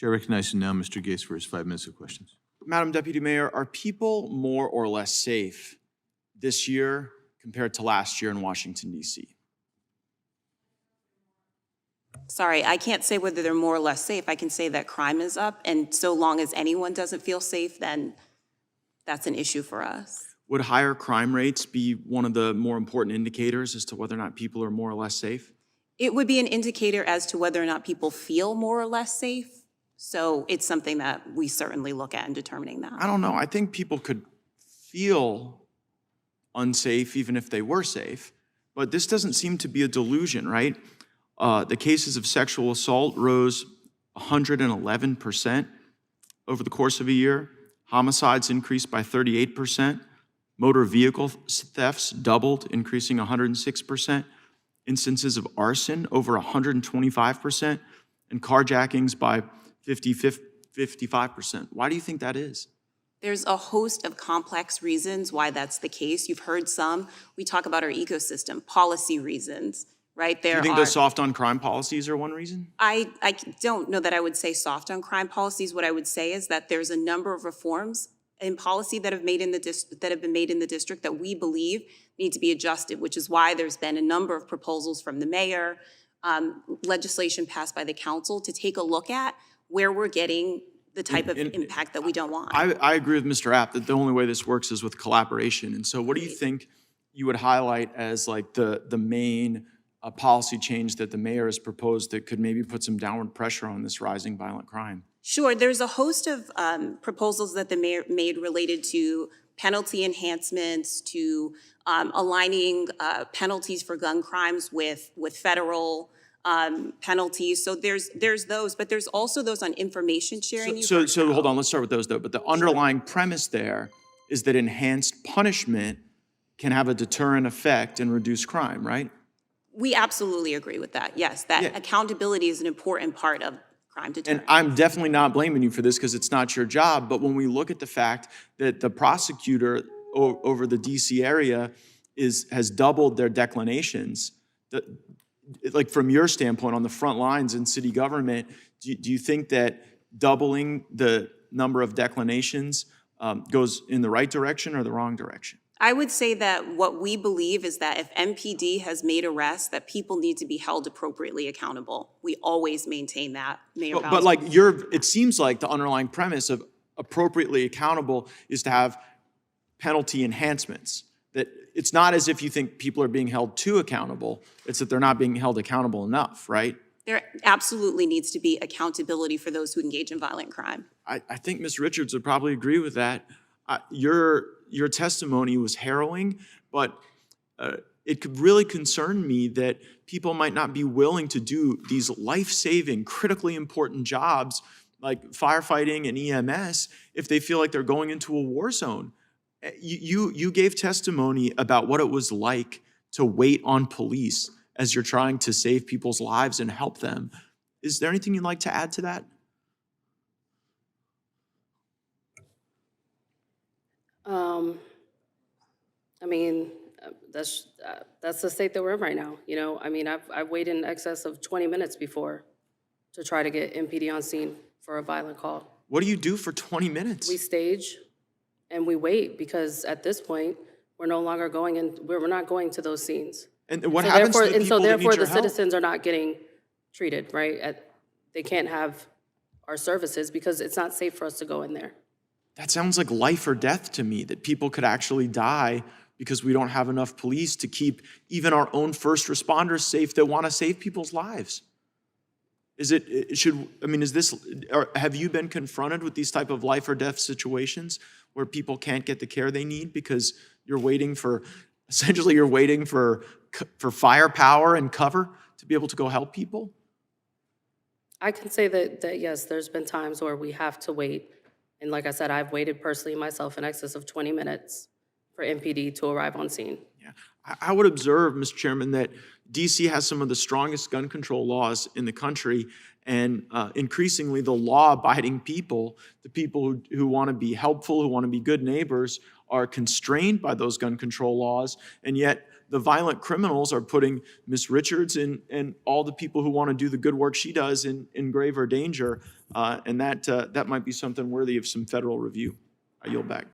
Chair recognizes now Mr. Gaetz for his 5 minutes of questions. Madam Deputy Mayor, are people more or less safe this year compared to last year in Washington, D.C.? Sorry, I can't say whether they're more or less safe. I can say that crime is up, and so long as anyone doesn't feel safe, then that's an issue for us. Would higher crime rates be one of the more important indicators as to whether or not people are more or less safe? It would be an indicator as to whether or not people feel more or less safe. So it's something that we certainly look at in determining that. I don't know. I think people could feel unsafe even if they were safe, but this doesn't seem to be a delusion, right? The cases of sexual assault rose 111% over the course of a year. Homicides increased by 38%. Motor vehicle thefts doubled, increasing 106%. Instances of arson over 125%, and carjackings by 55%. Why do you think that is? There's a host of complex reasons why that's the case. You've heard some. We talk about our ecosystem, policy reasons, right? Do you think those soft on crime policies are one reason? I don't know that I would say soft on crime policies. What I would say is that there's a number of reforms in policy that have been made in the district that we believe need to be adjusted, which is why there's been a number of proposals from the mayor, legislation passed by the council to take a look at where we're getting the type of impact that we don't want. I agree with Mr. Apt that the only way this works is with collaboration. And so what do you think you would highlight as like the main policy change that the mayor has proposed that could maybe put some downward pressure on this rising violent crime? Sure, there's a host of proposals that the mayor made related to penalty enhancements, to aligning penalties for gun crimes with federal penalties. So there's those, but there's also those on information sharing. So hold on, let's start with those though. But the underlying premise there is that enhanced punishment can have a deterrent effect and reduce crime, right? We absolutely agree with that. Yes, that accountability is an important part of crime deterrence. And I'm definitely not blaming you for this because it's not your job, but when we look at the fact that the prosecutor over the DC area has doubled their declinations, like from your standpoint on the front lines in city government, do you think that doubling the number of declinations goes in the right direction or the wrong direction? I would say that what we believe is that if MPD has made arrests, that people need to be held appropriately accountable. We always maintain that, Mayor Bowser. But like it seems like the underlying premise of appropriately accountable is to have penalty enhancements. That it's not as if you think people are being held too accountable, it's that they're not being held accountable enough, right? There absolutely needs to be accountability for those who engage in violent crime. I think Ms. Richards would probably agree with that. Your testimony was harrowing, but it could really concern me that people might not be willing to do these life-saving, critically important jobs like firefighting and EMS if they feel like they're going into a war zone. You gave testimony about what it was like to wait on police as you're trying to save people's lives and help them. Is there anything you'd like to add to that? I mean, that's the state that we're in right now. You know, I mean, I've waited in excess of 20 minutes before to try to get MPD on scene for a violent call. What do you do for 20 minutes? We stage and we wait because at this point, we're no longer going in, we're not going to those scenes. And what happens to the people that need your the help? citizens are not getting treated, right? They can't have our services because it's not safe for us to go in there. That sounds like life or death to me, that people could actually die because we don't have enough police to keep even our own first responders safe that want to save people's lives. Have you been confronted with these type of life or death situations where people can't get the care they need because you're waiting for firepower and cover to be able to go help people? I can say that yes, there's been times where we have to wait. And like I said, I've waited personally myself in excess of 20 minutes for MPD to arrive on scene. Yeah, I would observe, Mr. Chairman, that DC has some of the strongest gun control laws in the country, and increasingly the law-abiding people, the people who want to be helpful, who want to be good neighbors, are constrained by those gun control laws, and yet the violent criminals are putting Ms. Richards and all the people who want to do the good work she does in graver danger, and that might be something worthy of some federal review. I yield back.